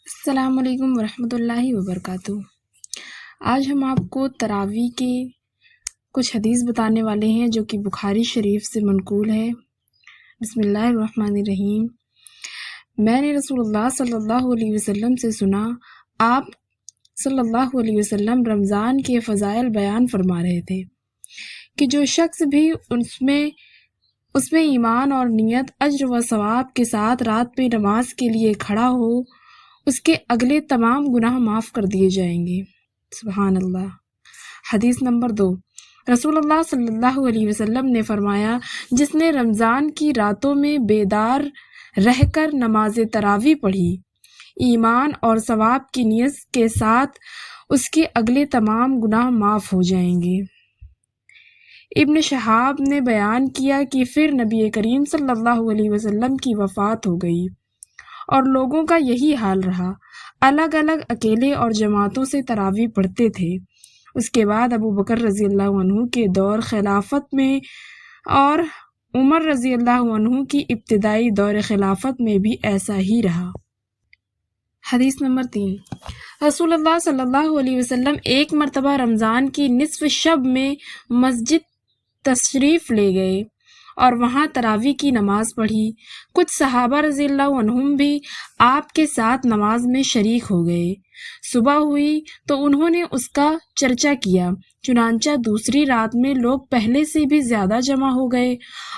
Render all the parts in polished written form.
السلام علیکم ورحمۃ اللہ وبرکاتہ۔ آج ہم آپ کو تراویح کے کچھ حدیث بتانے والے ہیں جو کہ بخاری شریف سے منقول ہے۔ بسم اللہ الرحمن الرحیم۔ میں نے رسول اللہ صلی اللہ علیہ وسلم سے سنا، آپ صلی اللہ علیہ وسلم رمضان کے فضائل بیان فرما رہے تھے کہ جو شخص بھی اس میں ایمان اور نیت اجر و ثواب کے ساتھ رات میں نماز کے لیے کھڑا ہو، اس کے اگلے تمام گناہ معاف کر دیے جائیں گے۔ سبحان اللہ۔ حدیث نمبر 2، رسول اللہ صلی اللہ علیہ وسلم نے فرمایا، جس نے رمضان کی راتوں میں بیدار رہ کر نماز تراویح پڑھی، ایمان اور ثواب کی نیت کے ساتھ اس کے اگلے تمام گناہ معاف ہو جائیں گے۔ ابن شہاب نے بیان کیا کہ پھر نبی کریم صلی اللہ علیہ وسلم کی وفات ہو گئی اور لوگوں کا یہی حال رہا، الگ الگ اکیلے اور جماعتوں سے تراویح پڑھتے تھے۔ اس کے بعد ابو بکر رضی اللہ عنہ کے دور خلافت میں اور عمر رضی اللہ عنہ کی ابتدائی دور خلافت میں بھی ایسا ہی رہا۔ حدیث نمبر 3، رسول اللہ صلی اللہ علیہ وسلم ایک مرتبہ رمضان کی نصف شب میں مسجد تشریف لے گئے اور وہاں تراویح کی نماز پڑھی۔ کچھ صحابہ رضی اللہ عنہم بھی آپ کے ساتھ نماز میں شریک ہو گئے۔ صبح ہوئی تو انہوں نے اس کا چرچا کیا، چنانچہ دوسری رات میں لوگ پہلے سے بھی زیادہ جمع ہو گئے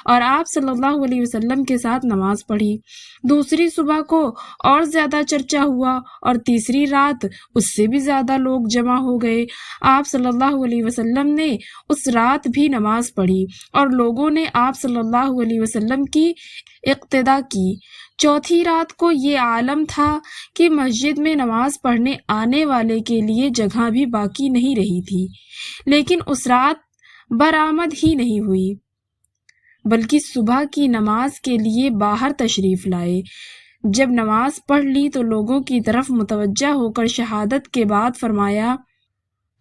اور آپ صلی اللہ علیہ وسلم کے ساتھ نماز پڑھی۔ دوسری صبح کو اور زیادہ چرچا ہوا اور تیسری رات اس سے بھی زیادہ لوگ جمع ہو گئے۔ آپ صلی اللہ علیہ وسلم نے اس رات بھی نماز پڑھی اور لوگوں نے آپ صلی اللہ علیہ وسلم کی اقتدا کی۔ چوتھی رات کو یہ عالم تھا کہ مسجد میں نماز پڑھنے آنے والے کے لیے جگہ بھی باقی نہیں رہی تھی، لیکن اس رات برآمد ہی نہیں ہوئی، بلکہ صبح کی نماز کے لیے باہر تشریف لائے۔ جب نماز پڑھ لی تو لوگوں کی طرف متوجہ ہو کر شہادت کے بعد فرمایا،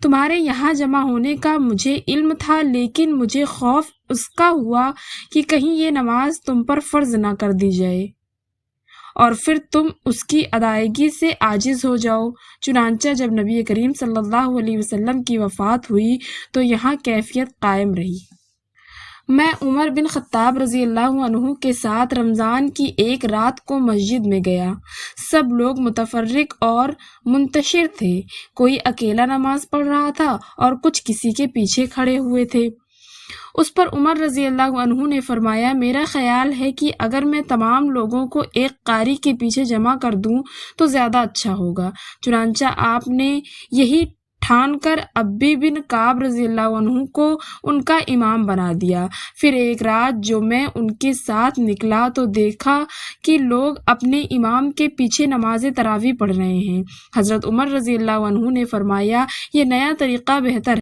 تمہارے یہاں جمع ہونے کا مجھے علم تھا، لیکن مجھے خوف اس کا ہوا کہ کہیں یہ نماز تم پر فرض نہ کر دی جائے اور پھر تم اس کی ادائیگی سے عاجز ہو جاؤ۔ چنانچہ جب نبی کریم صلی اللہ علیہ وسلم کی وفات ہوئی تو یہاں کیفیت قائم رہی۔ میں عمر بن خطاب رضی اللہ عنہ کے ساتھ رمضان کی ایک رات کو مسجد میں گیا۔ سب لوگ متفرق اور منتشر تھے، کوئی اکیلا نماز پڑھ رہا تھا اور کچھ کسی کے پیچھے کھڑے ہوئے تھے۔ اس پر عمر رضی اللہ عنہ نے فرمایا، میرا خیال ہے کہ اگر میں تمام لوگوں کو ایک قاری کے پیچھے جمع کر دوں تو زیادہ اچھا ہوگا۔ چنانچہ آپ نے یہی ٹھان کر ابی بن کعب رضی اللہ عنہ کو ان کا امام بنا دیا۔ پھر ایک رات جو میں ان کے ساتھ نکلا تو دیکھا کہ لوگ اپنے امام کے پیچھے نماز تراویح پڑھ رہے ہیں۔ حضرت عمر رضی اللہ عنہ نے فرمایا، یہ نیا طریقہ بہتر